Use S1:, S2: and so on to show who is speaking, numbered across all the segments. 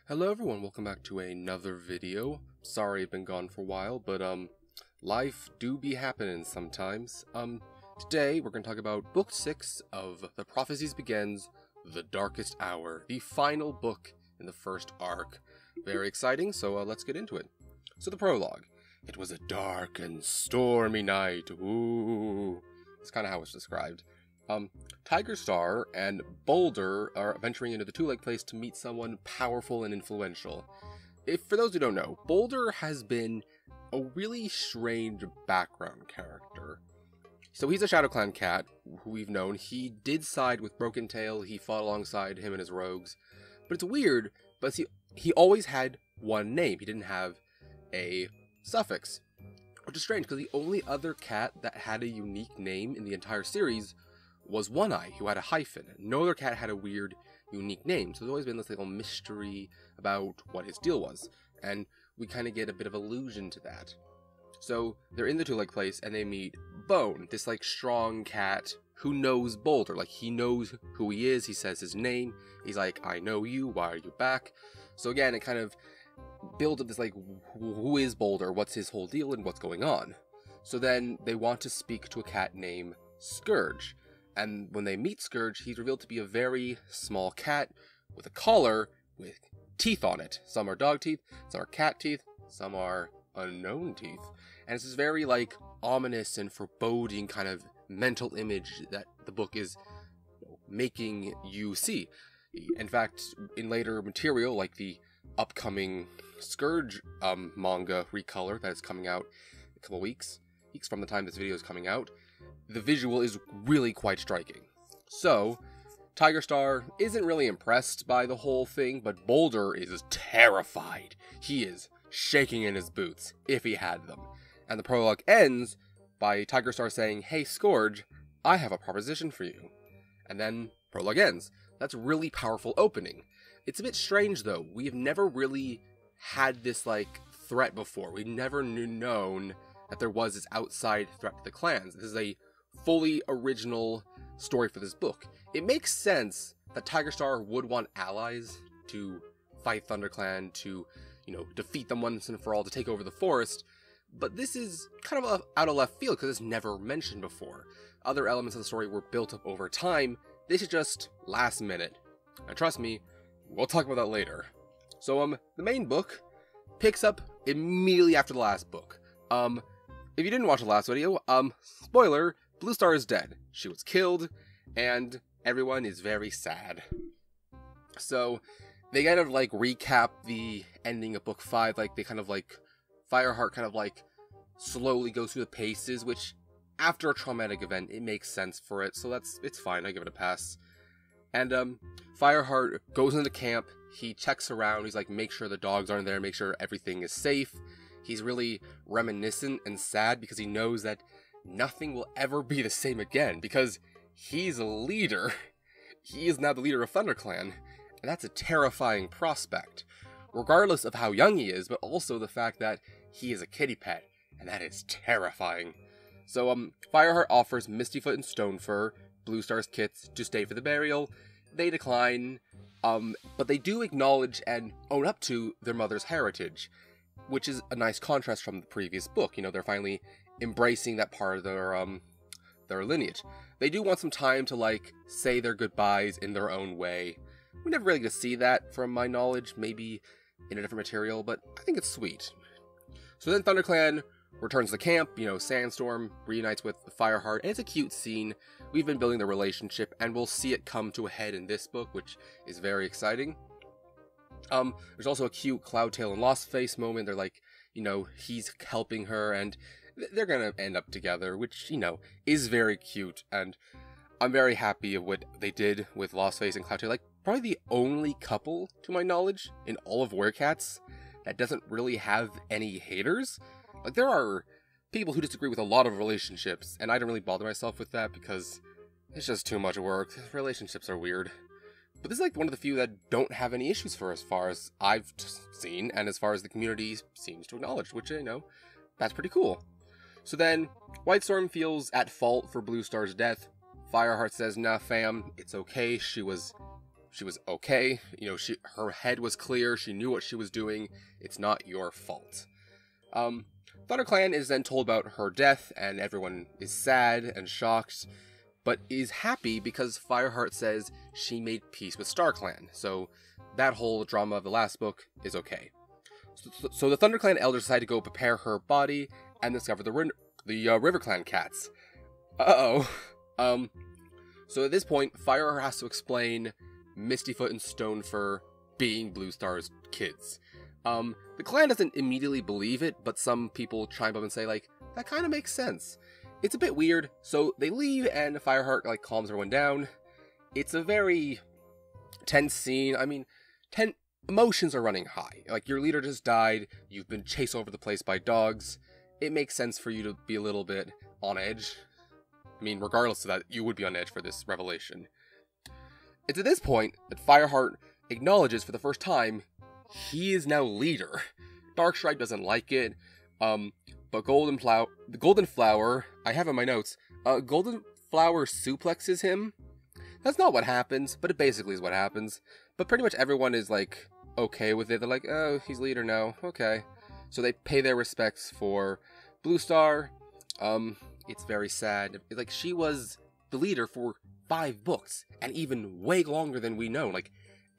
S1: Hello everyone, welcome back to another video. Sorry I've been gone for a while, but life do be happening sometimes. Today we're going to talk about Book 6 of The Prophecies Begins, The Darkest Hour, the final book in the first arc. Very exciting, so let's get into it. So the prologue. It was a dark and stormy night. Ooh. That's kind of how it's described. Tiger Star and Boulder are venturing into the Two-Leg Place to meet someone powerful and influential. For those who don't know, Boulder has been a really strange background character. So he's a Shadow Clan cat, who we've known. He did side with Broken Tail, he fought alongside him and his rogues. But it's weird, but he always had one name. He didn't have a suffix. Which is strange, because the only other cat that had a unique name in the entire series was One Eye, who had a hyphen. No other cat had a weird, unique name, so there's always been this little mystery about what his deal was, and we kind of get a bit of allusion to that. So, they're in the Two-Leg Place, and they meet Bone, this, strong cat who knows Boulder. He knows who he is, he says his name, he's like, I know you, why are you back? So again, it kind of builds up this, who is Boulder, what's his whole deal, and what's going on? So then, they want to speak to a cat named Scourge. And when they meet Scourge, he's revealed to be a very small cat with a collar with teeth on it. Some are dog teeth, some are cat teeth, some are unknown teeth. And it's this very, ominous and foreboding kind of mental image that the book is making you see. In fact, in later material, like the upcoming Scourge manga recolor that is coming out in a couple weeks from the time this video is coming out, the visual is really quite striking. So, Tiger Star isn't really impressed by the whole thing, but Boulder is terrified. He is shaking in his boots, if he had them. And the prologue ends by Tiger Star saying, Hey Scourge, I have a proposition for you. And then, prologue ends. That's a really powerful opening. It's a bit strange though, we have never really had this, threat before. We've never known that there was this outside threat to the clans. This is a fully original story for this book. It makes sense that Tiger Star would want allies to fight ThunderClan, to, defeat them once and for all, to take over the forest, but this is kind of out of left field because it's never mentioned before. Other elements of the story were built up over time. This is just last minute. And trust me, we'll talk about that later. So, the main book picks up immediately after the last book. If you didn't watch the last video, spoiler, Blue Star is dead. She was killed, and everyone is very sad. So, they kind of, recap the ending of Book 5, they kind of, Fireheart kind of, slowly goes through the paces, which, after a traumatic event, it makes sense for it, so it's fine, I give it a pass. And, Fireheart goes into camp, he checks around, he's make sure the dogs aren't there, make sure everything is safe. He's really reminiscent and sad because he knows that nothing will ever be the same again, because he's a leader. He is now the leader of ThunderClan, and that's a terrifying prospect, regardless of how young he is, but also the fact that he is a kitty pet, and that is terrifying. So, Fireheart offers Mistyfoot and Stonefur, Blue Star's kits, to stay for the burial. They decline, but they do acknowledge and own up to their mother's heritage, which is a nice contrast from the previous book. They're finally embracing that part of their lineage. They do want some time to, say their goodbyes in their own way. We never really get to see that, from my knowledge, maybe in a different material, but I think it's sweet. So then ThunderClan returns to camp, Sandstorm reunites with Fireheart, and it's a cute scene. We've been building the relationship, and we'll see it come to a head in this book, which is very exciting. There's also a cute Cloudtail and Lostface moment. They're he's helping her, and they're gonna end up together, which, is very cute, and I'm very happy of what they did with Lostface and Cloudtail. Probably the only couple, to my knowledge, in all of Werecats that doesn't really have any haters. There are people who disagree with a lot of relationships, and I don't really bother myself with that because it's just too much work. Relationships are weird. But this is one of the few that don't have any issues for as far as I've seen, and as far as the community seems to acknowledge, which, that's pretty cool. So then, Whitestorm feels at fault for Blue Star's death. Fireheart says, nah fam, it's okay, she was she was okay. You know, her head was clear. She knew what she was doing. It's not your fault. ThunderClan is then told about her death, and everyone is sad and shocked, but is happy because Fireheart says she made peace with StarClan. So that whole drama of the last book is okay. So the ThunderClan elders decide to go prepare her body and discover the RiverClan cats. Uh-oh. So at this point, Fireheart has to explain Mistyfoot and Stonefur being Bluestar's kids. The clan doesn't immediately believe it, but some people chime up and say, like, that kind of makes sense. It's a bit weird, so they leave and Fireheart, like, calms everyone down. It's a very tense scene. I mean, emotions are running high. Like, your leader just died, you've been chased over the place by dogs. It makes sense for you to be a little bit on edge. I mean, regardless of that, you would be on edge for this revelation. It's at this point that Fireheart acknowledges for the first time he is now leader. Darkstripe doesn't like it, but the Golden Flower, I have in my notes, Golden Flower suplexes him. That's not what happens, but it basically is what happens. But pretty much everyone is, like, okay with it. They're like, oh, he's leader now, okay. So they pay their respects for Bluestar. It's very sad. Like, she was the leader for 5 books, and even way longer than we know. Like,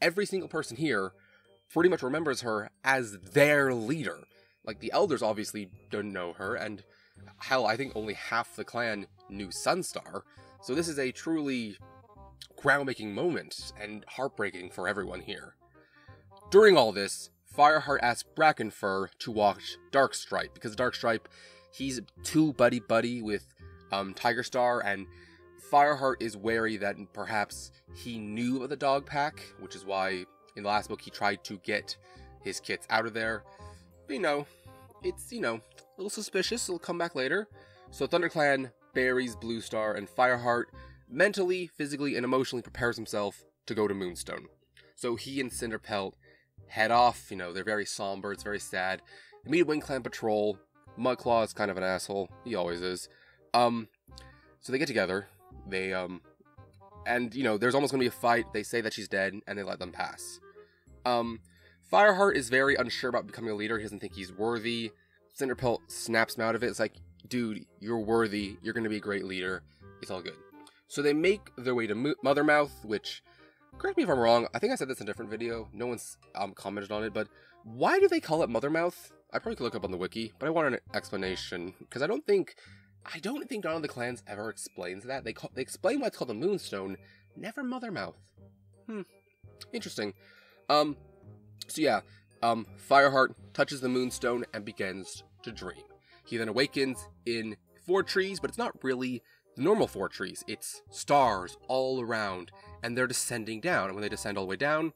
S1: every single person here pretty much remembers her as their leader. Like, the elders obviously don't know her, and hell, I think only half the clan knew Sunstar. So this is a truly groundbreaking moment, and heartbreaking for everyone here. During all this, Fireheart asks Brackenfur to watch Darkstripe, because Darkstripe, he's too buddy-buddy with Tigerstar, and Fireheart is wary that perhaps he knew of the dog pack, which is why in the last book he tried to get his kits out of there. But, you know, it's, you know, a little suspicious. It'll come back later. So ThunderClan buries Bluestar, and Fireheart mentally, physically, and emotionally prepares himself to go to Moonstone. So he and Cinderpelt head off. You know, they're very somber. It's very sad. They meet WindClan Patrol. Mudclaw is kind of an asshole. He always is. So they get together. They, and, you know, there's almost going to be a fight. They say that she's dead, and they let them pass. Fireheart is very unsure about becoming a leader. He doesn't think he's worthy. Cinderpelt snaps him out of it. It's like, dude, you're worthy. You're going to be a great leader. It's all good. So they make their way to Mothermouth, which, correct me if I'm wrong, I think I said this in a different video. No one's commented on it, but why do they call it Mothermouth? I probably could look up on the wiki, but I want an explanation, because I don't think none of the clans ever explains that. They explain why it's called the Moonstone, never Mothermouth. Interesting. So yeah, Fireheart touches the Moonstone and begins to dream. He then awakens in 4 trees, but it's not really the normal 4 trees. It's stars all around, and they're descending down. And when they descend all the way down,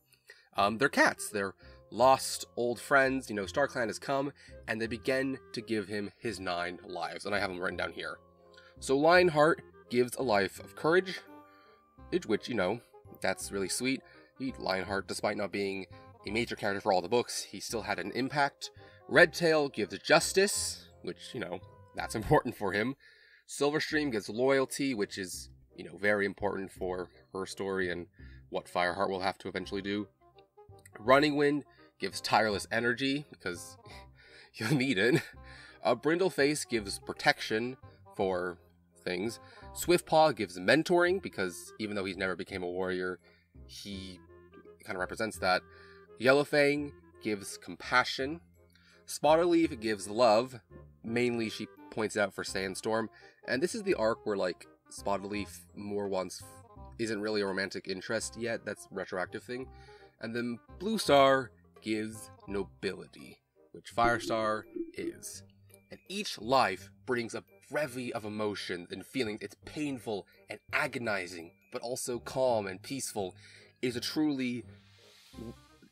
S1: they're cats. They're lost old friends. You know, StarClan has come, and they begin to give him his 9 lives. And I have them written down here. So Lionheart gives a life of courage, which, you know, that's really sweet. Lionheart, despite not being a major character for all the books, he still had an impact. Redtail gives justice, which, you know, that's important for him. Silverstream gives loyalty, which is, you know, very important for her story and what Fireheart will have to eventually do. Running Wind gives tireless energy, because you'll need it. Brindleface gives protection for things. Swiftpaw gives mentoring, because even though he's never became a warrior, he kind of represents that. Yellowfang gives compassion. Spotterleaf gives love. Mainly, she points out for Sandstorm. And this is the arc where, like, Spotterleaf isn't really a romantic interest yet. That's a retroactive thing. And then Bluestar gives nobility, which Firestar is. And each life brings a bevy of emotions and feelings. It's painful and agonizing, but also calm and peaceful. It's a truly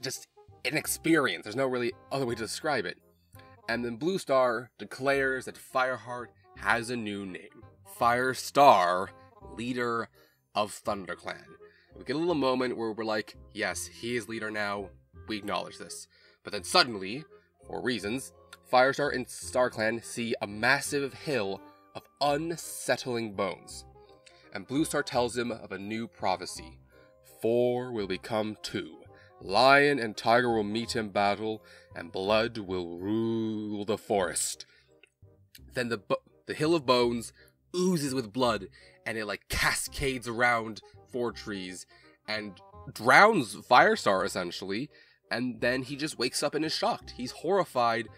S1: just an experience. There's no really other way to describe it. And then Bluestar declares that Fireheart has a new name. Firestar, leader of ThunderClan. We get a little moment where we're like, yes, he is leader now. We acknowledge this. But then suddenly, for reasons, Firestar and StarClan see a massive hill of unsettling bones. And Bluestar tells him of a new prophecy. 4 will become 2. Lion and tiger will meet in battle, and blood will rule the forest. Then the hill of bones oozes with blood, and it like cascades around 4 trees and drowns Firestar essentially. And then he just wakes up and is shocked. He's horrified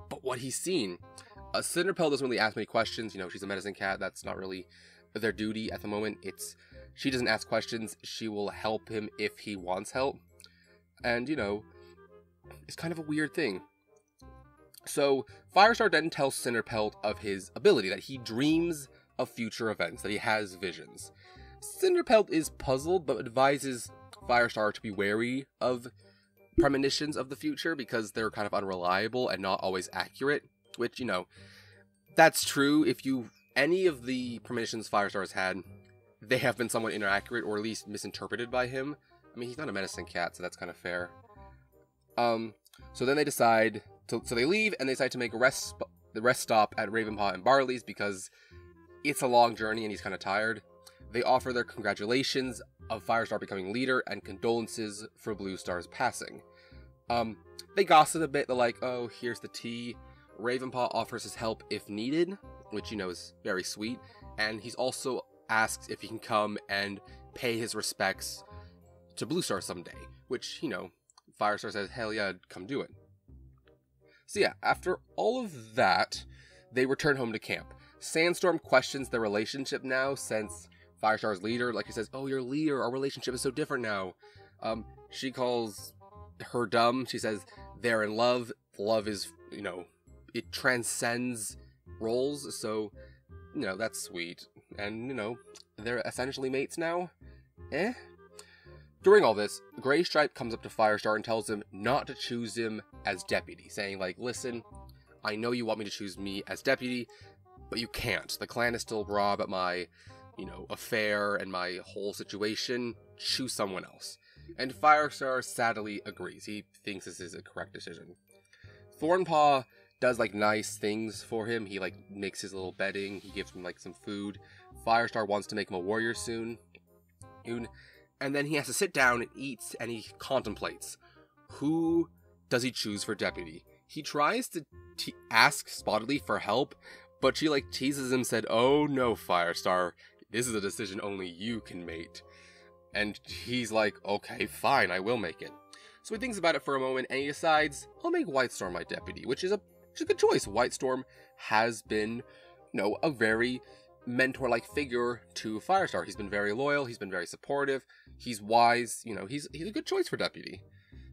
S1: by what he's seen. Cinderpelt doesn't really ask many questions. You know, she's a medicine cat. That's not really their duty at the moment. She doesn't ask questions. She will help him if he wants help. And, you know, it's kind of a weird thing. So, Firestar then tells Cinderpelt of his ability, that he dreams of future events, that he has visions. Cinderpelt is puzzled, but advises Firestar to be wary of premonitions of the future because they're kind of unreliable and not always accurate, which, you know, that's true. Any of the premonitions Firestar has had, they have been somewhat inaccurate or at least misinterpreted by him. I mean, he's not a medicine cat, so that's kind of fair. So then they decide, so they leave and they decide to make the rest stop at Ravenpaw and Barley's because it's a long journey and he's kind of tired. They offer their congratulations of Firestar becoming leader and condolences for Bluestar's passing. They gossip a bit. They're like, oh, here's the tea. Ravenpaw offers his help if needed, which, you know, is very sweet. And he's also asks if he can come and pay his respects to Bluestar someday, which, you know, Firestar says, hell yeah, come do it. So yeah, after all of that, they return home to camp. Sandstorm questions their relationship now since Firestar's leader, like he says, oh, your leader, our relationship is so different now. She calls her dumb. She says they're in love. Love is, you know, it transcends roles. So, you know, that's sweet. And, you know, they're essentially mates now. During all this, Graystripe comes up to Firestar and tells him not to choose him as deputy, saying, like, listen, I know you want me to choose me as deputy, but you can't. The clan is still raw about my, you know, affair and my whole situation. Choose someone else. And Firestar sadly agrees. He thinks this is a correct decision. Thornpaw does, like, nice things for him. He, like, makes his little bedding. He gives him, like, some food. Firestar wants to make him a warrior soon. And then he has to sit down and eat, and he contemplates. Who does he choose for deputy? He tries to ask Spottedly for help, but she, like, teases him, said, oh no, Firestar, this is a decision only you can make. And he's like, okay, fine, I will make it. So he thinks about it for a moment, and he decides, I'll make Whitestorm my deputy, which is a good choice. Whitestorm has been, you know, a very mentor-like figure to Firestar. He's been very loyal, he's been very supportive, he's wise, you know, he's a good choice for deputy.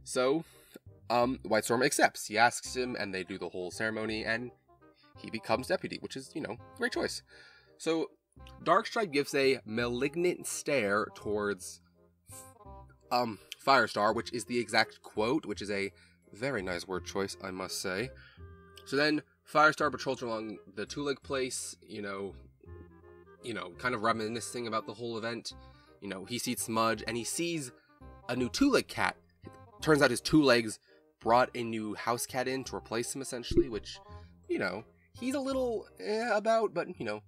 S1: So, Whitestorm accepts. He asks him, and they do the whole ceremony, and he becomes deputy, which is, you know, a great choice. So, Darkstripe gives a malignant stare towards Firestar, which is the exact quote, which is a very nice word choice, I must say. So then, Firestar patrols along the two-leg place, you know, kind of reminiscing about the whole event. You know, he sees Smudge, and he sees a new two-leg cat. It turns out his two legs brought a new house cat in to replace him, essentially, which, you know, he's a little about, but, you know,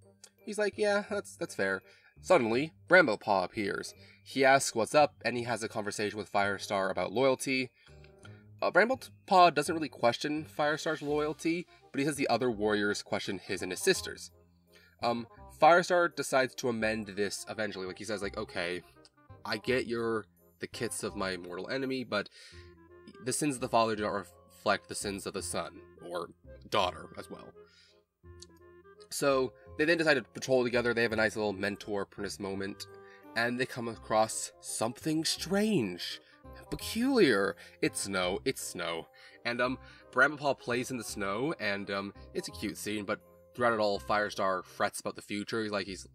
S1: he's like, yeah, that's fair. Suddenly, Bramblepaw appears. He asks what's up, and he has a conversation with Firestar about loyalty. Bramblepaw doesn't really question Firestar's loyalty, but he says the other warriors question his and his sister's. Firestar decides to amend this eventually. Like, he says, like, okay, I get you're the kits of my mortal enemy, but the sins of the father do not reflect the sins of the son, or daughter as well. So, they then decide to patrol together. They have a nice little mentor-apprentice moment, and they come across something strange, peculiar. It's snow. And, Bramblepaw plays in the snow, and, it's a cute scene, but throughout it all, Firestar frets about the future.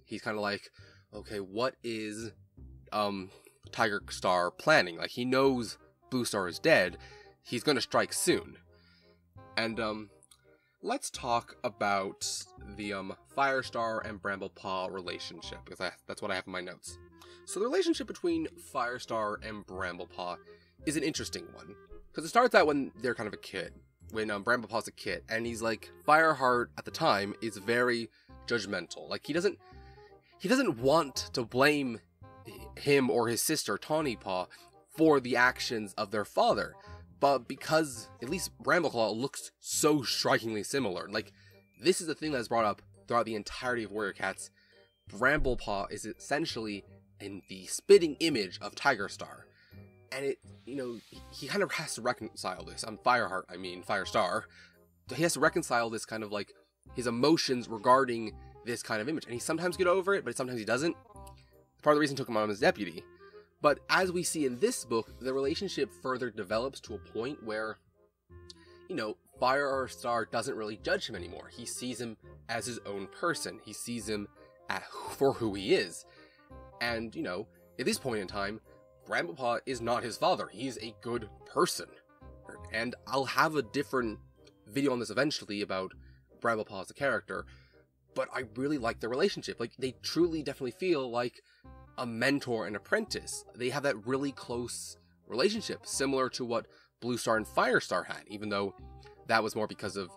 S1: He's kind of like, okay, what is Tiger Star planning? Like, he knows Bluestar is dead. He's gonna strike soon. And let's talk about the Firestar and Bramblepaw relationship, because that's what I have in my notes. So the relationship between Firestar and Bramblepaw is an interesting one, because it starts out when they're kind of a kid. When Bramblepaw's a kid, and he's like, Fireheart at the time is very judgmental. Like, he doesn't want to blame him or his sister Tawny Paw for the actions of their father. But because at least Brambleclaw looks so strikingly similar, like, this is the thing that's brought up throughout the entirety of Warrior Cats. Bramblepaw is essentially in the spitting image of Tiger Star. And it, he kind of has to reconcile this. Firestar. He has to reconcile this kind of like his emotions regarding this kind of image. And he sometimes get over it, but sometimes he doesn't. Part of the reason he took him on as deputy. But as we see in this book, the relationship further develops to a point where, Firestar doesn't really judge him anymore. He sees him as his own person. He sees him for who he is. And, at this point in time, Bramblepaw is not his father. He's a good person. And I'll have a different video on this eventually about Bramblepaw as a character, but I really like their relationship. Like, they truly definitely feel like a mentor and apprentice. They have that really close relationship, similar to what Bluestar and Firestar had, even though that was more because of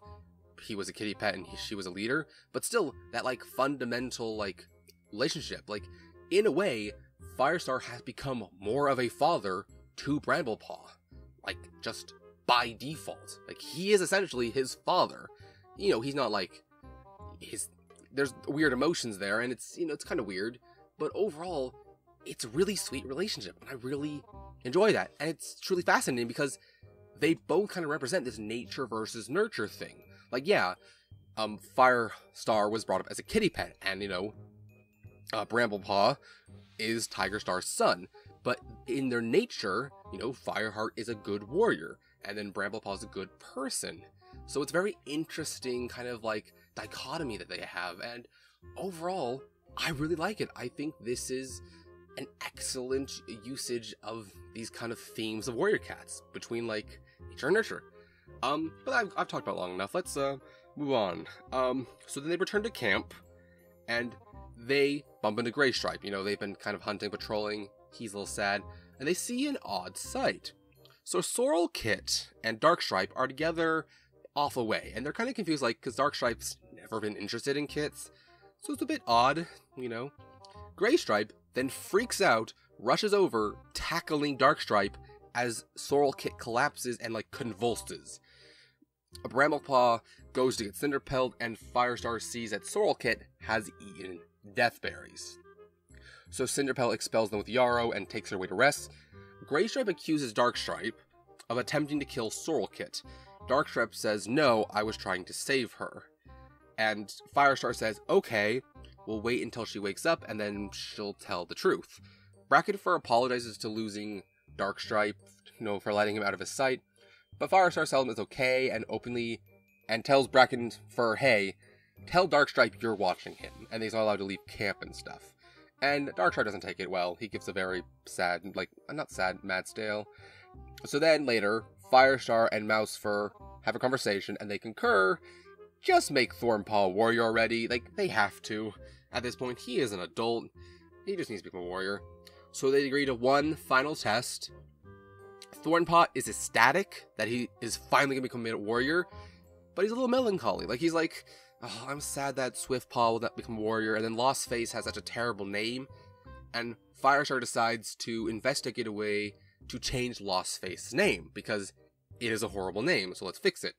S1: he was a kitty pet and she was a leader. But still, that like fundamental like relationship. Like, in a way, Firestar has become more of a father to Bramblepaw. Like, just by default. Like, he is essentially his father. He's not like there's weird emotions there, and it's, it's kind of weird. But overall, it's a really sweet relationship, and I really enjoy that. And it's truly fascinating because they both kind of represent this nature versus nurture thing. Like, yeah, Firestar was brought up as a kitty pet, and, Bramblepaw is Tiger Star's son. But in their nature, Fireheart is a good warrior, and then Bramblepaw is a good person. So it's very interesting kind of like dichotomy that they have, and overall, I really like it. I think this is an excellent usage of these kind of themes of Warrior Cats between like nature and nurture. But I've talked about it long enough. Let's move on. So then they return to camp, and they bump into Graystripe. They've been kind of hunting, patrolling. He's a little sad, and they see an odd sight. So Sorrel Kit and Darkstripe are together off away, and they're kind of confused, like, because Darkstripe's never been interested in kits, so it's a bit odd, Graystripe then freaks out, rushes over, tackling Darkstripe as Sorrel Kit collapses and, like, convulses. Bramblepaw goes to get Cinderpelt, and Firestar sees that Sorrel Kit has eaten Deathberries. So Cinderpelt expels them with Yarrow and takes her away to rest. Graystripe accuses Darkstripe of attempting to kill Sorrel Kit. Darkstripe says, no, I was trying to save her. And Firestar says, okay, we'll wait until she wakes up and then she'll tell the truth. Brackenfur apologizes to losing Darkstripe, for letting him out of his sight. But Firestar tells him it's okay and openly, and tells Brackenfur, hey, tell Darkstripe you're watching him. And he's not allowed to leave camp and stuff. And Darkstripe doesn't take it well. He gives a very sad, not sad, mad stale. So then later, Firestar and Mousefur have a conversation, and they concur, just make Thornpaw a warrior already. Like, they have to. At this point, he is an adult. He just needs to become a warrior. So they agree to one final test. Thornpaw is ecstatic that he is finally going to become a warrior, but he's a little melancholy. Like, he's like, oh, I'm sad that Swiftpaw will not become a warrior, and then Lostface has such a terrible name. And Firestar decides to investigate a way to change Lostface's name, because it is a horrible name, so let's fix it.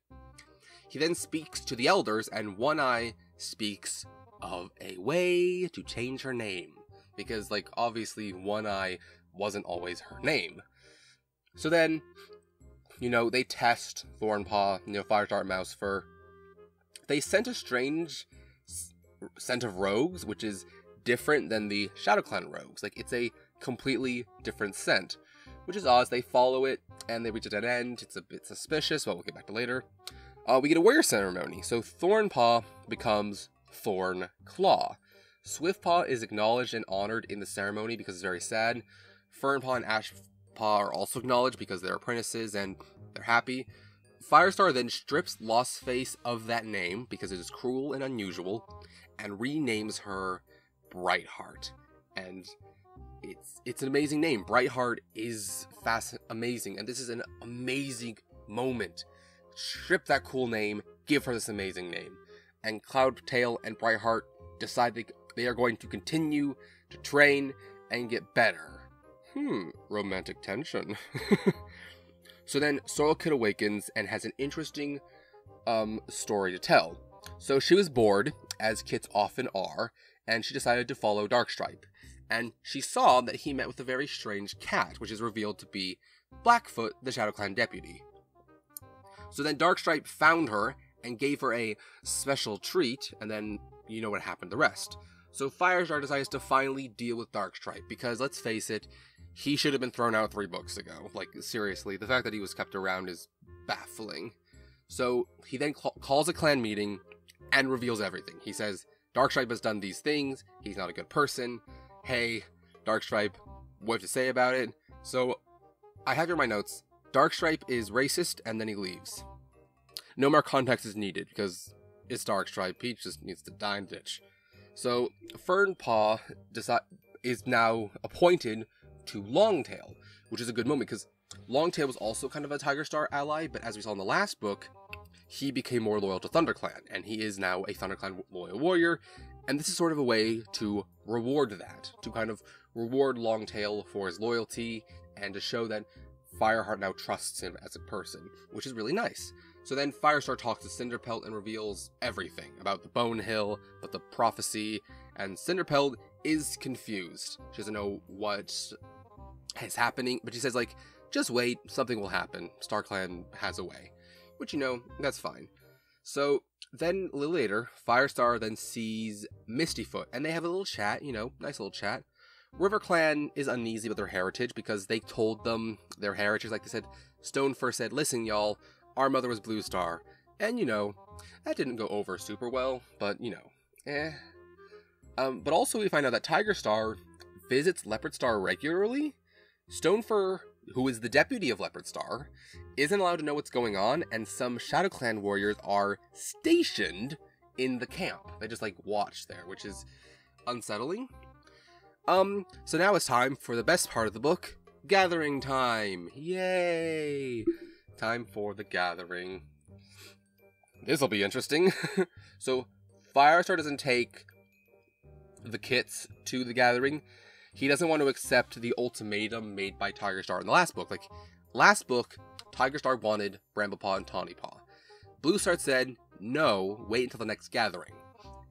S1: He then speaks to the elders, and One Eye speaks of a way to change her name, because, obviously One Eye wasn't always her name. So then, they test Thornpaw, Firestar and Mousefur. They scent a strange scent of rogues, which is different than the ShadowClan rogues. It's a completely different scent, which is odd. They follow it, and they reach a dead end. It's a bit suspicious, but we'll get back to later. We get a warrior ceremony, so Thornpaw becomes Thornclaw. Swiftpaw is acknowledged and honored in the ceremony because it's very sad. Fernpaw and Ashpaw are also acknowledged because they're apprentices and they're happy. Firestar then strips Lostface of that name because it is cruel and unusual, and renames her Brightheart. And it's an amazing name. Brightheart is amazing, and this is an amazing moment. Strip that cool name, give her this amazing name. And Cloudtail and Brightheart decide they are going to continue to train and get better. Romantic tension. So then Sorrel Kid awakens and has an interesting story to tell. So she was bored, as kits often are, and she decided to follow Darkstripe. And she saw that he met with a very strange cat, which is revealed to be Blackfoot, the ShadowClan deputy. So then Darkstripe found her and gave her a special treat, and then you know what happened the rest. So Firestar decides to finally deal with Darkstripe, because let's face it, he should have been thrown out 3 books ago. Like, seriously, the fact that he was kept around is baffling. So he then calls a clan meeting and reveals everything. He says, Darkstripe has done these things, he's not a good person. Hey, Darkstripe, what have you to say about it? So, I have here my notes. Darkstripe is racist, and then he leaves. No more context is needed, because it's Darkstripe. Peach just needs to die in the ditch. So, Fernpaw is now appointed to Longtail, which is a good moment, because Longtail was also kind of a Tiger Star ally, but as we saw in the last book, he became more loyal to ThunderClan, and he is now a ThunderClan loyal warrior, and this is sort of a way to reward that, to kind of reward Longtail for his loyalty, and to show that Fireheart now trusts him as a person, which is really nice. So then Firestar talks to Cinderpelt and reveals everything about the Bone Hill, about the prophecy, and Cinderpelt is confused. She doesn't know what is happening, but she says, like, just wait, something will happen. StarClan has a way. Which, you know, that's fine. So then, a little later, Firestar then sees Mistyfoot, and they have a little chat, you know, nice little chat. RiverClan is uneasy with their heritage because they told them their heritage. Like they said, Stone first said, listen, y'all, our mother was Blue Star. And, you know, that didn't go over super well, but, you know, but also we find out that Tiger Star visits Leopard Star regularly. Stonefur, who is the deputy of Leopard Star, isn't allowed to know what's going on, and some ShadowClan warriors are stationed in the camp. They just, like, watch there, which is unsettling. So now it's time for the best part of the book, gathering time. Yay! Time for the gathering. This'll be interesting. So, Firestar doesn't take the kits to the gathering. He doesn't want to accept the ultimatum made by Tiger Star in the last book. Like, last book, Tiger Star wanted Bramblepaw and Tawnypaw. Blue Star said, no, wait until the next gathering.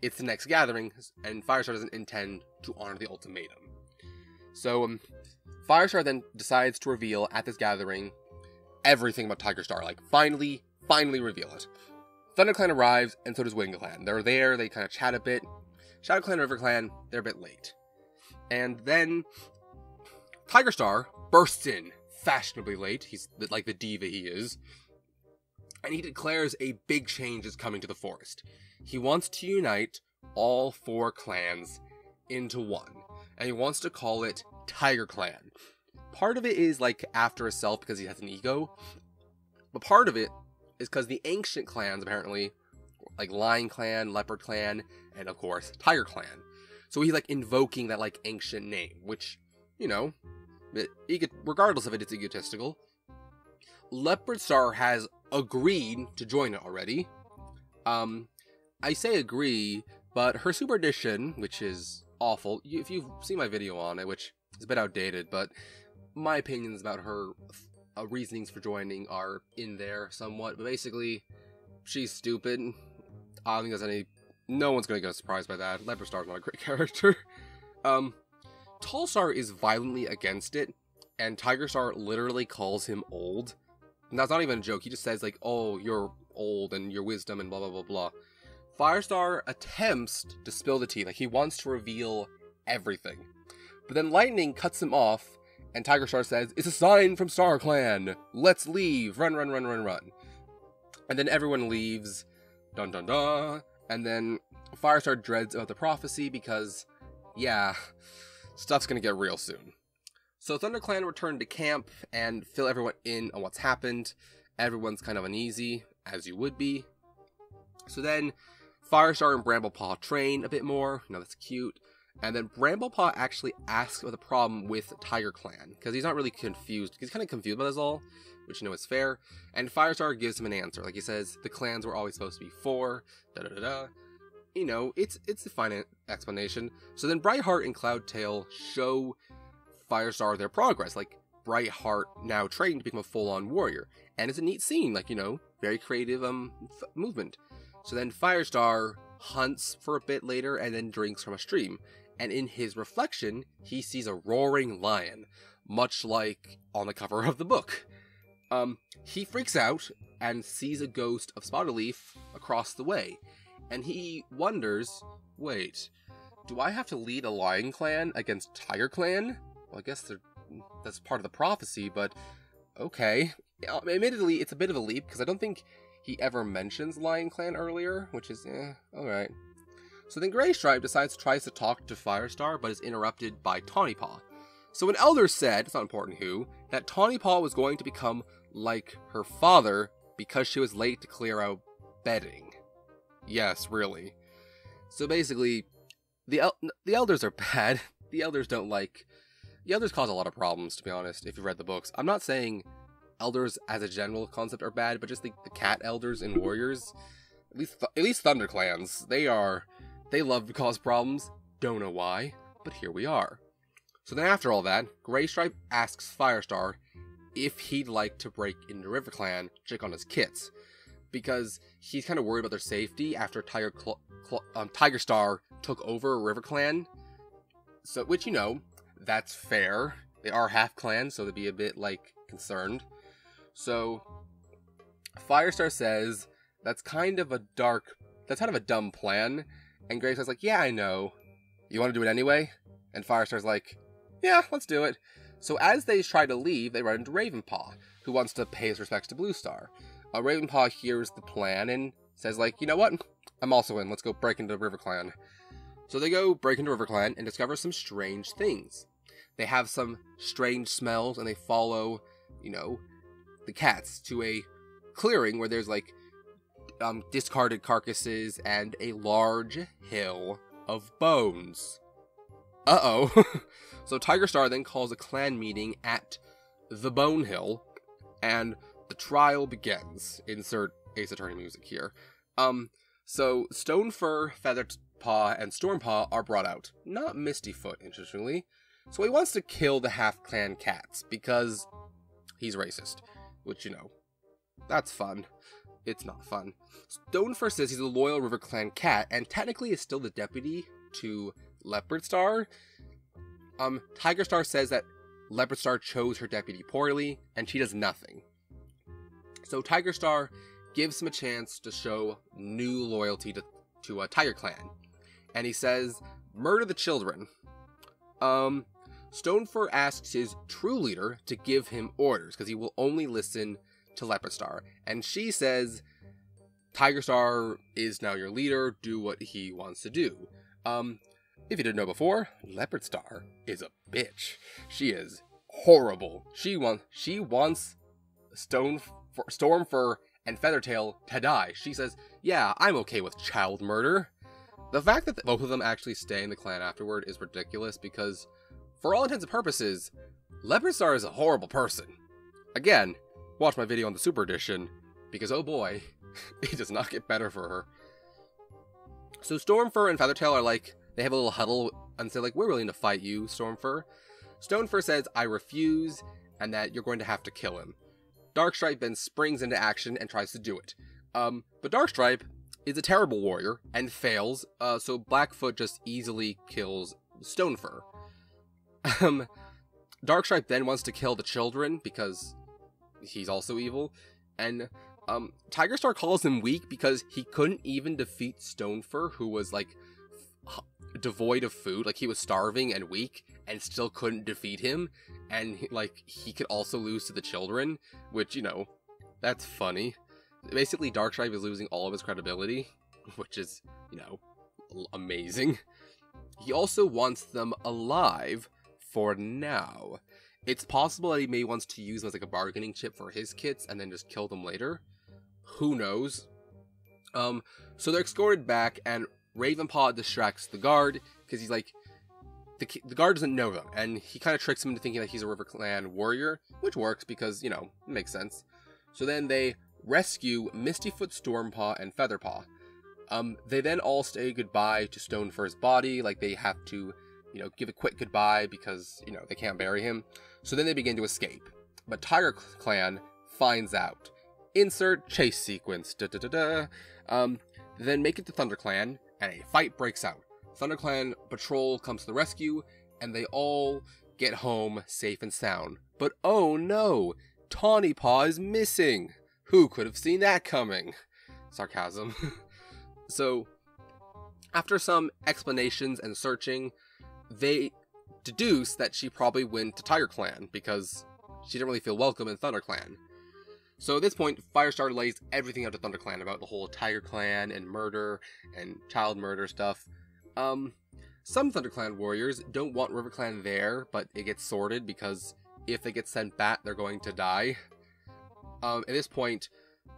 S1: It's the next gathering, and Firestar doesn't intend to honor the ultimatum. So, Firestar then decides to reveal at this gathering everything about Tiger Star. Like, finally reveal it. ThunderClan arrives, and so does WindClan. They're there, they kind of chat a bit. ShadowClan and RiverClan, they're a bit late. And then, Tiger Star bursts in, fashionably late. He's like the diva he is. And he declares a big change is coming to the forest. He wants to unite all 4 clans into one. And he wants to call it Tiger Clan. Part of it is, like, after himself because he has an ego. But part of it is because the ancient clans, apparently, like Lion Clan, Leopard Clan, and, of course, Tiger Clan. So he's, like, invoking that, like, ancient name, which, you know, regardless of it, it's egotistical. Leopard Star has agreed to join it already. I say agree, but her Super Edition, which is awful, if you've seen my video on it, which is a bit outdated, but my opinions about her reasonings for joining are in there somewhat, but basically, she's stupid. I don't think there's any... No one's gonna get surprised by that. Leopard Star's not a great character. Tall Star is violently against it, and Tiger Star literally calls him old. And that's not even a joke, he just says, like, oh, you're old, and your wisdom, and blah blah blah blah. Firestar attempts to spill the tea, like, he wants to reveal everything. But then Lightning cuts him off, and Tiger Star says, it's a sign from StarClan! Let's leave! Run, run, run, run, run. And then everyone leaves. Dun dun dun. And then Firestar dreads about the prophecy because, yeah, stuff's gonna get real soon. So ThunderClan returned to camp and fill everyone in on what's happened. Everyone's kind of uneasy, as you would be. So then, Firestar and Bramblepaw train a bit more. You know, that's cute. And then Bramblepaw actually asks about the problem with Tiger Clan, because he's not really confused. He's kind of confused about this all, which, you know, is fair. And Firestar gives him an answer. Like, he says, the clans were always supposed to be 4, da-da-da-da. you know, it's a fine explanation. So then Brightheart and Cloudtail show Firestar their progress. Like, Brightheart now trained to become a full-on warrior. And it's a neat scene, like, you know, very creative movement. So then Firestar hunts for a bit later and then drinks from a stream. And in his reflection, he sees a roaring lion, much like on the cover of the book. He freaks out and sees a ghost of Spotterleaf across the way. And he wonders, wait, do I have to lead a lion clan against Tiger Clan? Well, I guess that's part of the prophecy, but okay. Admittedly, it's a bit of a leap, because I don't think he ever mentions Lion Clan earlier, which is, alright. So then Graystripe tries to talk to Firestar, but is interrupted by Tawnypaw. So an elder said, it's not important who, that Tawnypaw was going to become like her father because she was late to clear out bedding. Yes, really. So basically, the elders are bad. The elders cause a lot of problems, to be honest, if you've read the books. I'm not saying elders as a general concept are bad, but just the cat elders in Warriors, at least Thunder Clans, they love to cause problems. Don't know why, but here we are. So then after all that, Graystripe asks Firestar if he'd like to break into River Clan, check on his kits, because he's kind of worried about their safety after Tiger Star took over River Clan. So, which, you know, that's fair. They are half clans, so they'd be a bit, like, concerned. So, Firestar says that's kind of a dumb plan. And Graystripe's like, yeah, I know. You want to do it anyway? And Firestar's like, yeah, let's do it. So as they try to leave, they run into Ravenpaw, who wants to pay his respects to Bluestar. Ravenpaw hears the plan and says, like, you know what? I'm also in. Let's go break into River Clan. So they go break into River Clan and discover some strange things. They have some strange smells, and they follow, you know, the cats to a clearing where there's, like, discarded carcasses and a large hill of bones. Uh-oh. So Tiger Star then calls a clan meeting at the Bone Hill, and the trial begins. Insert Ace Attorney music here. So Stonefur, Featherpaw, and Stormpaw are brought out. Not Mistyfoot, interestingly. So he wants to kill the half-clan cats, because he's racist. Which, you know, that's fun. It's not fun. Stonefur says he's a loyal River Clan cat, and technically is still the deputy to Leopard Star. Tiger Star says that Leopard Star chose her deputy poorly, and she does nothing. So Tiger Star gives him a chance to show new loyalty to a Tiger Clan. And he says, murder the children. Stonefur asks his true leader to give him orders, because he will only listen to Leopard Star. And she says, Tiger Star is now your leader, do what he wants to do. If you didn't know before, Leopard Star is a bitch. She is horrible. She wants Stormfur and Feathertail to die. She says, yeah, I'm okay with child murder. The fact that both of them actually stay in the clan afterward is ridiculous, because for all intents and purposes, Leopard Star is a horrible person. Again, watch my video on the Super Edition, because oh boy, it does not get better for her. So Stormfur and Feathertail are like, they have a little huddle and say, like, we're willing to fight you, Stormfur. Stonefur says, I refuse, and that you're going to have to kill him. Darkstripe then springs into action and tries to do it. But Darkstripe is a terrible warrior and fails, so Blackfoot just easily kills Stonefur. Darkstripe then wants to kill the children because he's also evil, and Tiger Star calls him weak because he couldn't even defeat Stonefur, who was, like, devoid of food. Like, he was starving and weak and still couldn't defeat him, and like, he could also lose to the children, which, you know, that's funny. Basically, Darkstripe is losing all of his credibility, which is, you know, amazing. He also wants them alive for now. It's possible that he may wants to use them as like a bargaining chip for his kits and then just kill them later. Who knows? So they're escorted back, and Ravenpaw distracts the guard, because he's like, the guard doesn't know them, and he kind of tricks him into thinking that he's a River Clan warrior, which works because, you know, it makes sense. So then they rescue Mistyfoot, Stormpaw, and Featherpaw. They then all say goodbye to Stonefur's body, like they have to, give a quick goodbye because, they can't bury him. So then they begin to escape. But Tiger Clan finds out. Insert chase sequence. Then make it to Thunder Clan, and a fight breaks out. Thunder Clan patrol comes to the rescue, and they all get home safe and sound. But oh no! Tawny Paw is missing! Who could have seen that coming? Sarcasm. So, after some explanations and searching, they deduce that she probably went to Tiger Clan, because she didn't really feel welcome in Thunder Clan. So at this point, Firestar lays everything out to Thunder Clan about the whole Tiger Clan and murder and child murder stuff. Some Thunder Clan warriors don't want River Clan there, but it gets sorted because if they get sent back, they're going to die. At this point,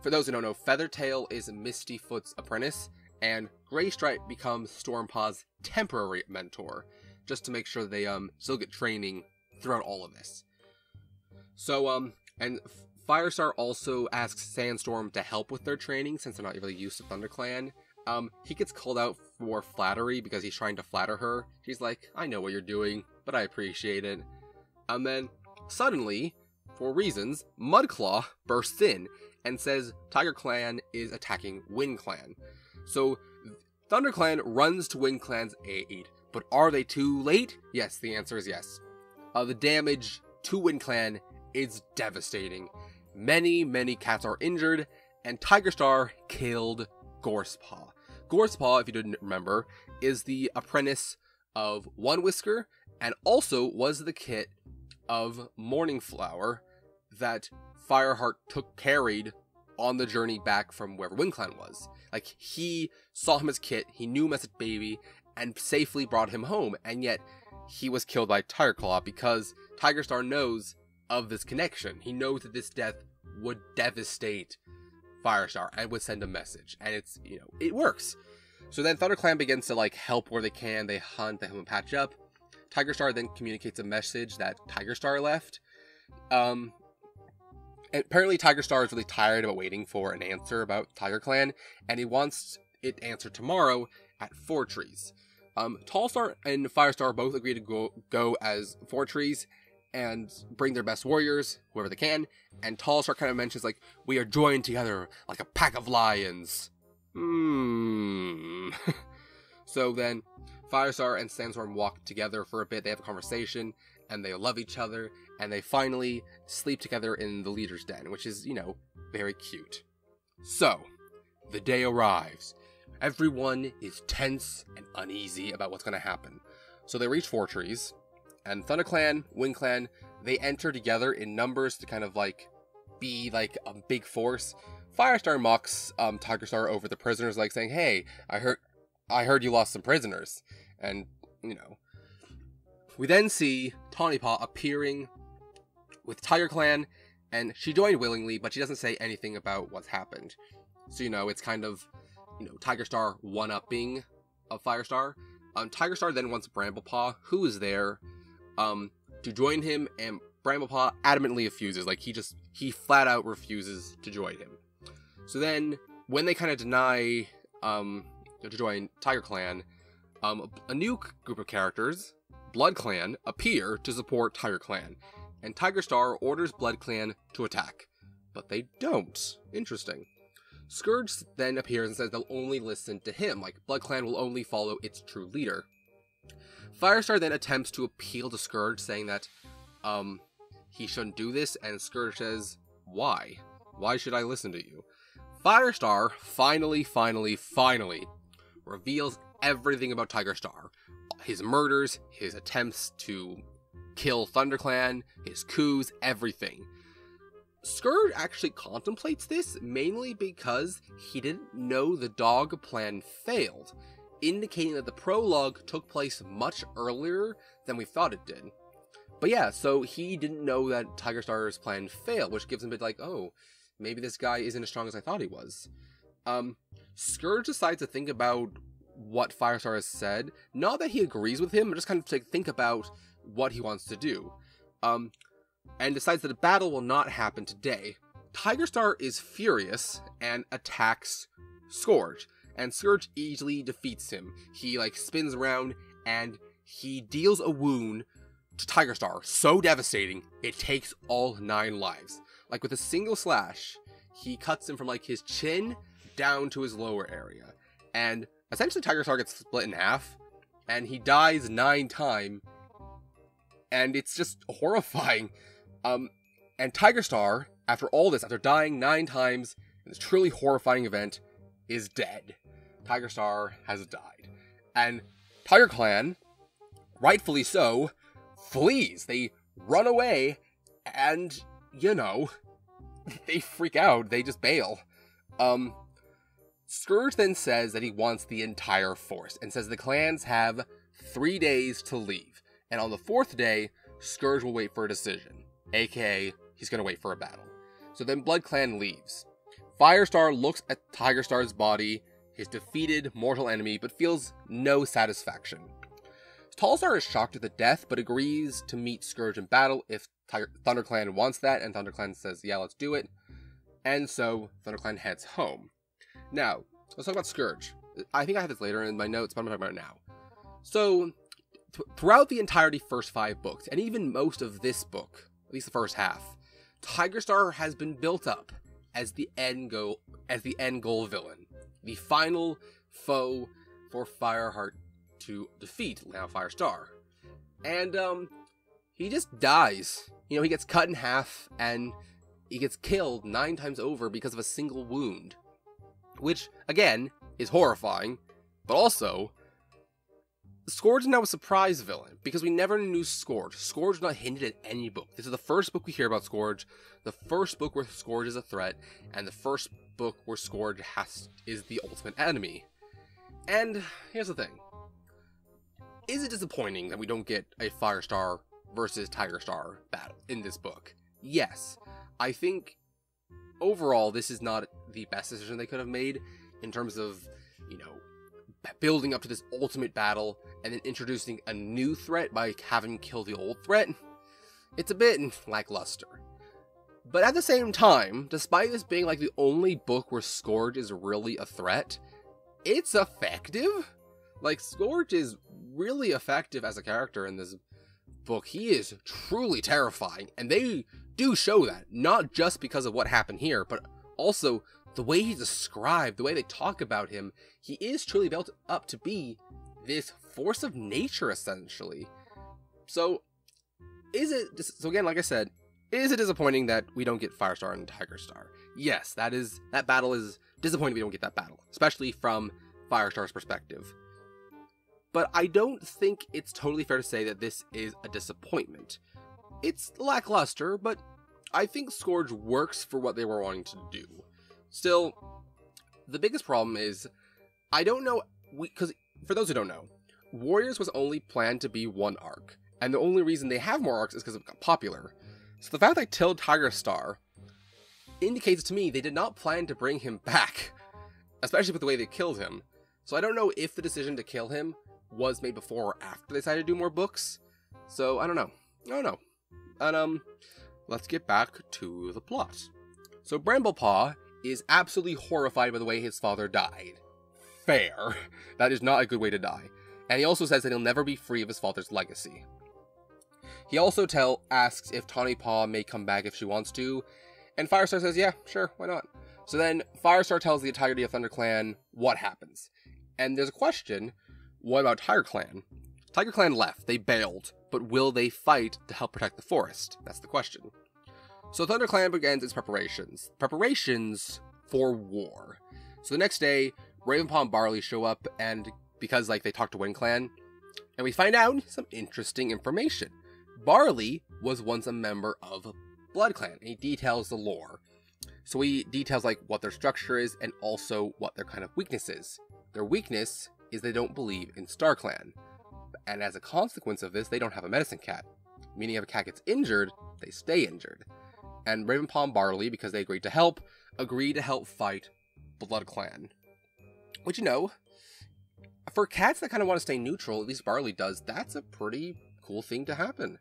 S1: for those who don't know, Feathertail is Mistyfoot's apprentice, and Graystripe becomes Stormpaw's temporary mentor, just to make sure they still get training throughout all of this. So, and Firestar also asks Sandstorm to help with their training, since they're not really used to ThunderClan. He gets called out for flattery because he's trying to flatter her. She's like, I know what you're doing, but I appreciate it. And then, suddenly, for reasons, Mudclaw bursts in and says Tiger Clan is attacking Wind Clan. So, Thunder Clan runs to Wind Clan's aid, but are they too late? Yes, the answer is yes. The damage to Wind Clan is devastating. Many cats are injured, and Tigerstar killed Gorsepaw. Gorsepaw, if you didn't remember, is the apprentice of One Whisker, and also was the kit of Morning Flower that Fireheart carried on the journey back from wherever Wind Clan was. Like, he saw him as Kit, he knew him as a baby, and safely brought him home, and yet he was killed by Tigerclaw because Tigerstar knows of this connection. He knows that this death would devastate Firestar and would send a message, and it's, it works. So then ThunderClan begins to, help where they can. They hunt, they help him patch up. Tigerstar then communicates a message that Tigerstar left. Apparently Tigerstar is really tired about waiting for an answer about Tiger Clan, and he wants it answered tomorrow at Four Trees. Tallstar and Firestar both agree to go as Four Trees and bring their best warriors, whoever they can, and Tallstar kind of mentions, we are joined together like a pack of lions. So then, Firestar and Sandstorm walk together for a bit, they have a conversation, and they love each other, and they finally sleep together in the leader's den, which is, very cute. So, the day arrives. Everyone is tense and uneasy about what's going to happen. So they reach Four Trees, and ThunderClan, Wind Clan, they enter together in numbers to kind of, be, a big force. Firestar mocks Tigerstar over the prisoners, saying, hey, I heard you lost some prisoners. And, we then see Tawnypaw appearing with Tiger Clan, and she joined willingly, but she doesn't say anything about what's happened. So, it's kind of, Tigerstar one-upping of Firestar. Tigerstar then wants Bramblepaw, who is there, to join him, and Bramblepaw adamantly refuses. He flat out refuses to join him. So then, when they kind of deny to join Tiger Clan, a new group of characters, Blood Clan, appear to support Tiger Clan, and Tigerstar orders Blood Clan to attack, but they don't. Interesting. Scourge then appears and says they'll only listen to him, Blood Clan will only follow its true leader. Firestar then attempts to appeal to Scourge, saying that he shouldn't do this, and Scourge says, why? Why should I listen to you? Firestar finally reveals everything about Tigerstar. His murders, his attempts to kill ThunderClan, his coups, everything. Scourge actually contemplates this, mainly because he didn't know the dog plan failed, indicating that the prologue took place much earlier than we thought it did. But yeah, so he didn't know that Tigerstar's plan failed, which gives him a bit oh, maybe this guy isn't as strong as I thought he was. Scourge decides to think about what Firestar has said. Not that he agrees with him, but just kind of to think about what he wants to do. And decides that a battle will not happen today. Tigerstar is furious and attacks Scourge. and Scourge easily defeats him. He, like, spins around, and he deals a wound to Tiger Star so devastating, it takes all 9 lives. Like, with a single slash, he cuts him from, like, his chin down to his lower area. And essentially Tiger Star gets split in half, and he dies 9 times, and it's just horrifying. And Tiger Star, after all this, after dying 9 times in this truly horrifying event, is dead. Tiger Star has died. And Tiger Clan, rightfully so, flees. They run away, and, you know, they freak out. They just bail. Scourge then says that he wants the entire force, and says the clans have 3 days to leave. And on the 4th day, Scourge will wait for a decision. AKA, he's gonna wait for a battle. So then Blood Clan leaves. Firestar looks at Tiger Star's body, his defeated mortal enemy, but feels no satisfaction. Tallstar is shocked at the death, but agrees to meet Scourge in battle if ThunderClan wants that, and ThunderClan says, yeah, let's do it. And so, ThunderClan heads home. Now, let's talk about Scourge. I think I have this later in my notes, but I'm talking about it now. So, throughout the entirety first 5 books, and even most of this book, at least the first half, Tiger Star has been built up as the end goal villain. The final foe for Fireheart to defeat now Firestar. And, he just dies. You know, he gets cut in half, and he gets killed 9 times over because of a single wound. Which, again, is horrifying, but also, Scourge is now a surprise villain, because we never knew Scourge. Scourge was not hinted at any book. This is the first book we hear about Scourge, the first book where Scourge is a threat, and the first book where Scourge is the ultimate enemy. And here's the thing. Is it disappointing that we don't get a Firestar versus Tiger Star battle in this book? Yes. I think, overall, this is not the best decision they could have made in terms of, you know, building up to this ultimate battle and then introducing a new threat by having kill the old threat. It's a bit lackluster. But at the same time, despite this being like the only book where Scourge is really a threat, it's effective. Like, Scourge is really effective as a character in this book. He is truly terrifying, and they do show that, not just because of what happened here, but also the way he's described, the way they talk about him. He is truly built up to be this force of nature, essentially. So, again, like I said, is it disappointing that we don't get Firestar and Tiger Star? Yes, that battle is disappointing we don't get that battle, especially from Firestar's perspective. But I don't think it's totally fair to say that this is a disappointment. It's lackluster, but I think Scourge works for what they were wanting to do. Still, the biggest problem is, I don't know, because for those who don't know, Warriors was only planned to be 1 arc, and the only reason they have more arcs is because it got popular. So the fact they killed Tiger Star indicates to me they did not plan to bring him back, especially with the way they killed him. So I don't know if the decision to kill him was made before or after they decided to do more books. So I don't know. And let's get back to the plot. So Bramblepaw is absolutely horrified by the way his father died. Fair. That is not a good way to die. And he also says that he'll never be free of his father's legacy. He also asks if Tawny Paw may come back if she wants to, and Firestar says, yeah, sure, why not? So then Firestar tells the entirety of ThunderClan what happens. And there's a question, what about Tiger Clan? Tiger Clan left, they bailed, but will they fight to help protect the forest? That's the question. So ThunderClan begins its preparations for war. So the next day, Ravenpaw and Barley show up, and because they talk to Wind Clan, and we find out some interesting information. Barley was once a member of Blood Clan, and he details the lore. So he details what their structure is, and also what their kind of weakness is. Their weakness is they don't believe in Star Clan. And as a consequence of this, they don't have a medicine cat. Meaning if a cat gets injured, they stay injured. And Ravenpaw and Barley, because they agreed to help fight Blood Clan. Which, for cats that kind of want to stay neutral, at least Barley does, that's a pretty cool thing to happen.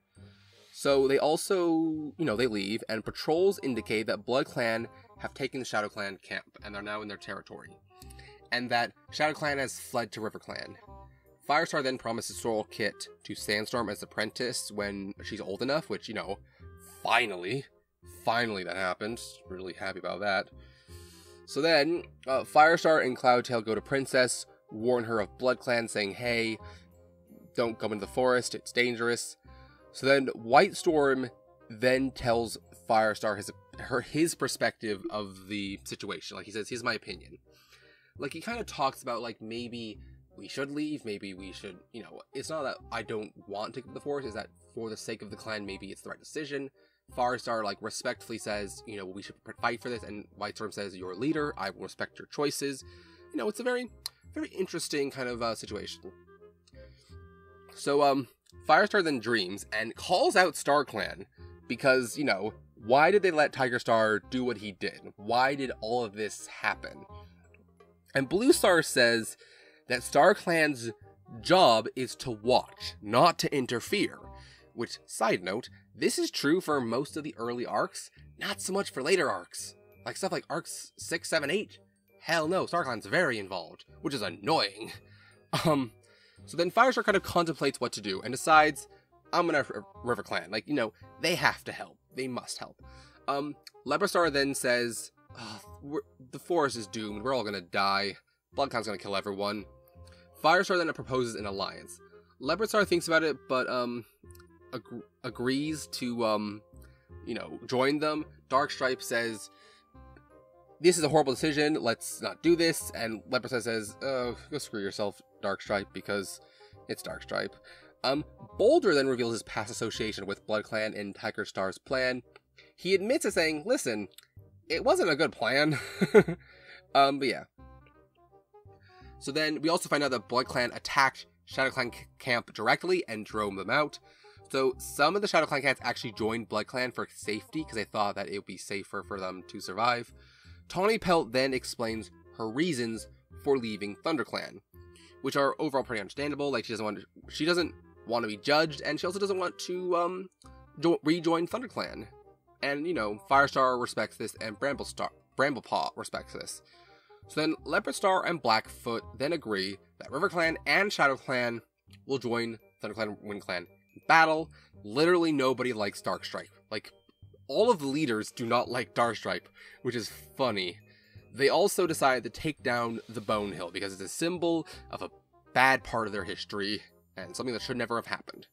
S1: So they also, they leave, and patrols indicate that Blood Clan have taken the Shadow Clan camp, and they're now in their territory. and that Shadow Clan has fled to River Clan. Firestar then promises Sorrel Kit to Sandstorm as apprentice when she's old enough, which, you know, finally that happened. Really happy about that. So then, Firestar and Cloudtail go to Princess, warn her of Blood Clan, saying, hey, don't go into the forest, it's dangerous. So then, White Storm then tells Firestar his perspective of the situation. Like, he says, here's my opinion. Like, he kind of talks about, like, maybe we should leave, maybe we should, you know, it's not that I don't want to go to the forest, it's that for the sake of the clan, maybe it's the right decision. Firestar, like, respectfully says, you know, we should fight for this, and White Storm says, you're a leader, I will respect your choices. You know, it's a very, very interesting kind of situation. So, Firestar then dreams and calls out Star Clan, because, you know, why did they let Tiger Star do what he did? Why did all of this happen? And Blue Star says that Star Clan's job is to watch, not to interfere. Which, side note, this is true for most of the early arcs, not so much for later arcs. Like stuff like arcs 6, 7, 8. Hell no, Star Clan's very involved, which is annoying. So then Firestar kind of contemplates what to do and decides, I'm gonna River Clan. Like, you know, they have to help. They must help. Leopard Star then says, the forest is doomed, we're all gonna die. Blood Clan's gonna kill everyone. Firestar then proposes an alliance. Leopard Star thinks about it, but, agrees to, you know, join them. Darkstripe says, this is a horrible decision, let's not do this, and Leopard Star says, go screw yourself, Darkstripe, because it's Darkstripe. Boulder then reveals his past association with Blood Clan and Tiger Star's plan. He admits to saying, listen, it wasn't a good plan. But yeah. So then we also find out that Blood Clan attacked Shadow Clan camp directly and drove them out. So some of the Shadow Clan cats actually joined Blood Clan for safety because they thought that it would be safer for them to survive. Tawny Pelt then explains her reasons for leaving ThunderClan, which are overall pretty understandable. Like, she doesn't want to be judged, and she also doesn't want to rejoin ThunderClan. And, you know, Firestar respects this, and Bramblepaw respects this. So then Leopard Star and Blackfoot then agree that River Clan and Shadow Clan will join ThunderClan and Wind Clan in battle. Literally nobody likes Darkstripe. Like, all of the leaders do not like Darkstripe, which is funny. They also decide to take down the Bone Hill because it's a symbol of a bad part of their history and something that should never have happened.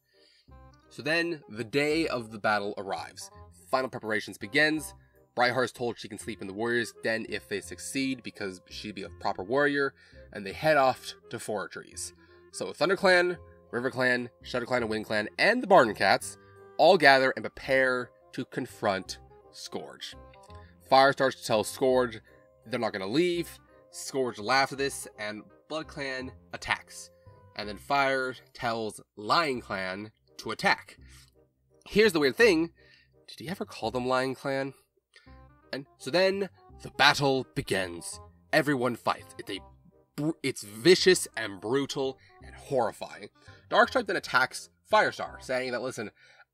S1: So then the day of the battle arrives. Final preparations begins. Brightheart's told she can sleep in the warrior's den if they succeed because she'd be a proper warrior, and they head off to Forestries. So ThunderClan, River Clan, Shadow Clan and Wind Clan, and the Barton Cats all gather and prepare to confront Scourge. Firestar tells Scourge they're not going to leave. Scourge laughs at this, and Blood Clan attacks. And then Fire tells Lion Clan to attack. Here's the weird thing. Did he ever call them Lion Clan? And so then the battle begins. Everyone fights. It's vicious and brutal and horrifying. Darkstripe then attacks Firestar, saying that, listen,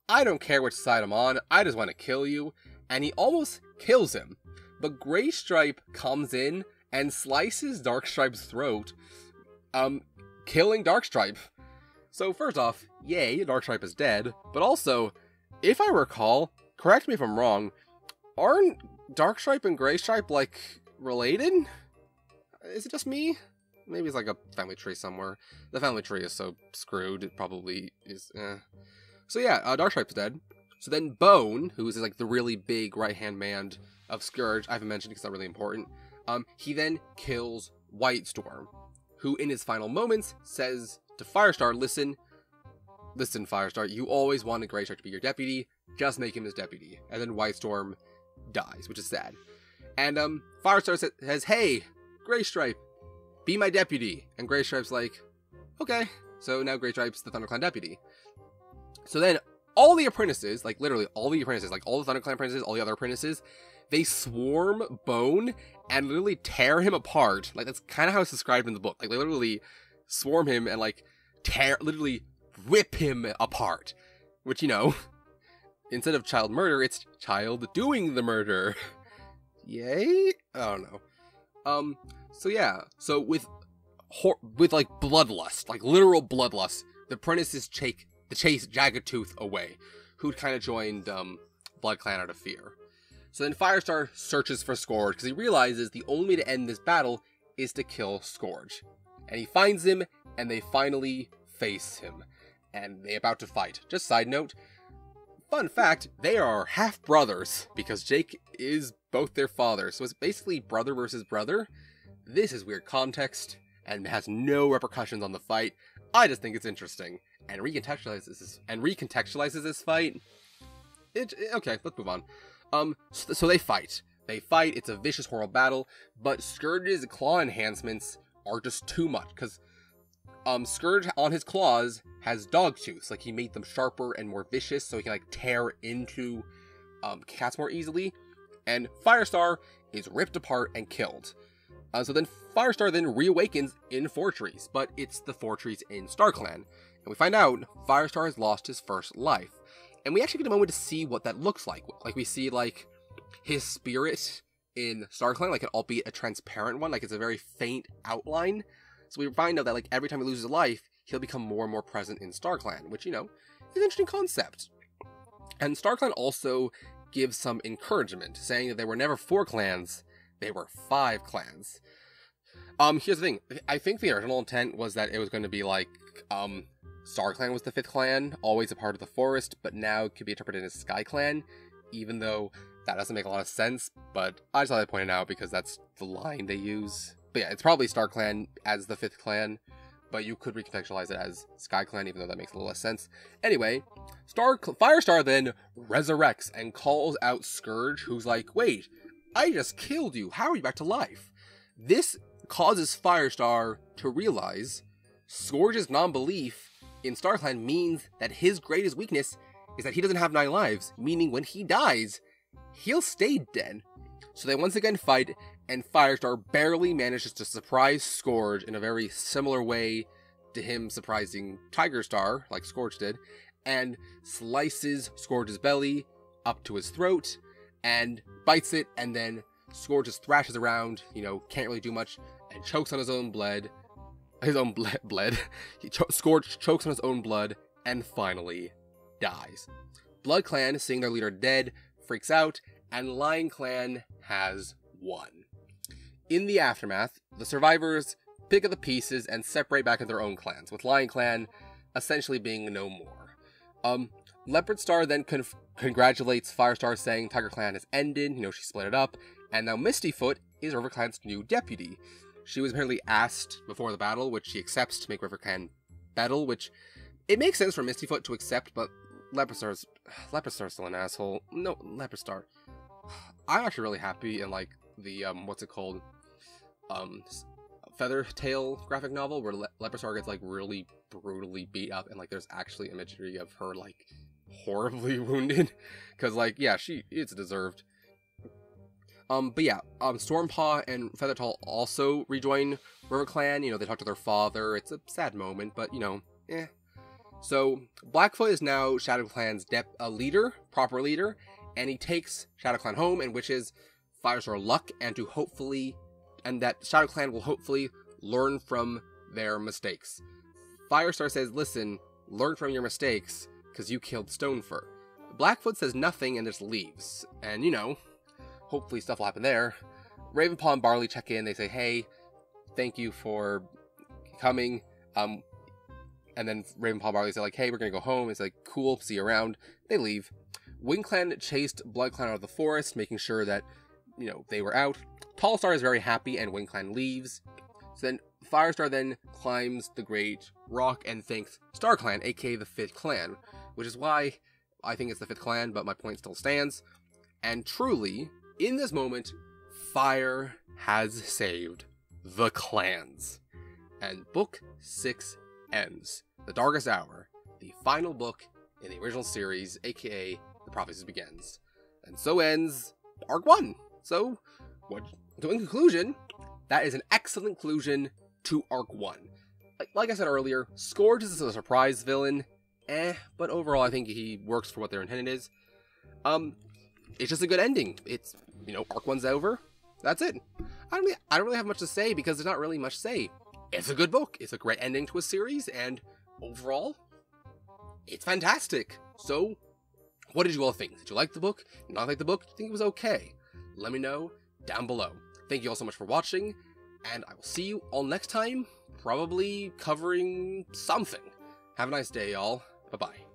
S1: I don't care which side I'm on, I just want to kill you. And he almost kills him. But Graystripe comes in and slices Darkstripe's throat, killing Darkstripe. So first off, yay, Darkstripe is dead. But also, if I recall, correct me if I'm wrong, aren't Darkstripe and Graystripe, like, related? Is it just me? Maybe it's like a family tree somewhere. The family tree is so screwed, it probably is, So yeah, Darkstripe's dead. So then Bone, who is like the really big right-hand man of Scourge, I haven't mentioned because it's not really important, he then kills White Storm, who in his final moments says to Firestar, listen Firestar, you always wanted Graystripe to be your deputy, just make him his deputy. And then White Storm dies, which is sad. And Firestar says, hey, Graystripe, be my deputy. And Graystripe's like, okay. So now Graystripe's the ThunderClan deputy. So then all the apprentices, like literally all the apprentices, like all the ThunderClan apprentices, all the other apprentices, they swarm Bone and literally tear him apart. Like, that's kind of how it's described in the book. Like, they literally swarm him and like literally rip him apart. Which, you know, instead of child murder, it's child doing the murder. Yay? I don't know. So yeah, so with like bloodlust, like literal bloodlust, the apprentices chase Jaggedtooth away, who'd kind of joined Blood Clan out of fear. So then Firestar searches for Scourge because he realizes the only way to end this battle is to kill Scourge. And he finds him, and they finally face him. And they're about to fight. Just side note, fun fact, they are half-brothers, because Jake is both their father. So it's basically brother versus brother. This is weird context, and has no repercussions on the fight. I just think it's interesting. And recontextualizes this fight. Okay, let's move on. So they fight. It's a vicious, horrible battle, but Scourge's claw enhancements are just too much, because Scourge on his claws has dog tooths, like he made them sharper and more vicious, so he can like tear into cats more easily, and Firestar is ripped apart and killed. So then Firestar then reawakens in Fortress, but it's the Fortress in StarClan, and we find out Firestar has lost his first life. And we actually get a moment to see what that looks like. Like, we see, like, his spirit in StarClan, like, albeit a transparent one. Like, it's a very faint outline. So we find out that, like, every time he loses a life, he'll become more and more present in StarClan, which, you know, is an interesting concept. And StarClan also gives some encouragement, saying that there were never 4 clans, they were 5 clans. Here's the thing. I think the original intent was that it was going to be, like, StarClan was the 5th clan, always a part of the forest, but now it could be interpreted as SkyClan, even though that doesn't make a lot of sense, but I just thought I'd point it out because that's the line they use. But yeah, it's probably StarClan as the 5th clan, but you could recontextualize it as SkyClan, even though that makes a little less sense. Anyway, Firestar then resurrects and calls out Scourge, who's like, wait, I just killed you, how are you back to life? This causes Firestar to realize Scourge's non-belief in StarClan means that his greatest weakness is that he doesn't have 9 lives, meaning when he dies, he'll stay dead. So they once again fight, and Firestar barely manages to surprise Scourge in a very similar way to him surprising Tigerstar, like Scourge did, and slices Scourge's belly up to his throat, and bites it, and then Scourge just thrashes around, you know, can't really do much, and chokes on his own blood. Scourge chokes on his own blood and finally dies. Blood Clan, seeing their leader dead, freaks out, and Lion Clan has won. In the aftermath, the survivors pick up the pieces and separate back into their own clans, with Lion Clan essentially being no more. Leopard Star then congratulates Firestar, saying Tiger Clan has ended, you know, she split it up, and now Mistyfoot is River Clan's new deputy. She was apparently asked before the battle, which she accepts to make River Clan battle, which it makes sense for Mistyfoot to accept, but Leopardstar's still an asshole. No, Leopardstar. I'm actually really happy in, like, the, what's it called? Feathertail graphic novel, where Leopardstar gets, like, really brutally beat up, and, like, there's actually imagery of her, like, horribly wounded. Because, like, yeah, it's deserved. But yeah, Stormpaw and Feathertail also rejoin River Clan. You know, they talk to their father. It's a sad moment, but, you know, eh. So, Blackfoot is now Shadow Clan's proper leader, and he takes Shadow Clan home and wishes Firestar luck, and that Shadow Clan will hopefully learn from their mistakes. Firestar says, listen, learn from your mistakes, because you killed Stonefur. Blackfoot says nothing and just leaves, and, you know, hopefully stuff will happen there. Ravenpaw and Barley check in. They say, hey, thank you for coming. And then Ravenpaw and Barley say, like, hey, we're going to go home. It's like, cool, see you around. They leave. Wing Clan chased Blood Clan out of the forest, making sure that, you know, they were out. Tallstar is very happy, and Wing Clan leaves. So then Firestar then climbs the Great Rock and thanks Star Clan, aka the 5th clan, which is why I think it's the 5th clan, but my point still stands. And truly, in this moment, fire has saved the clans. And Book 6 ends. The Darkest Hour, the final book in the original series, aka The Prophecies Begins. And so ends Arc 1. So in conclusion, that is an excellent conclusion to Arc 1. Like I said earlier, Scourge is a surprise villain, but overall I think he works for what their intent is. It's just a good ending. It's, you know, Arc 1's over. That's it. I don't really have much to say because there's not really much to say. It's a good book. It's a great ending to a series, and overall, it's fantastic. So, what did you all think? Did you like the book? Not like the book? Think it was okay? Let me know down below. Thank you all so much for watching, and I will see you all next time, probably covering something. Have a nice day, y'all. Bye-bye.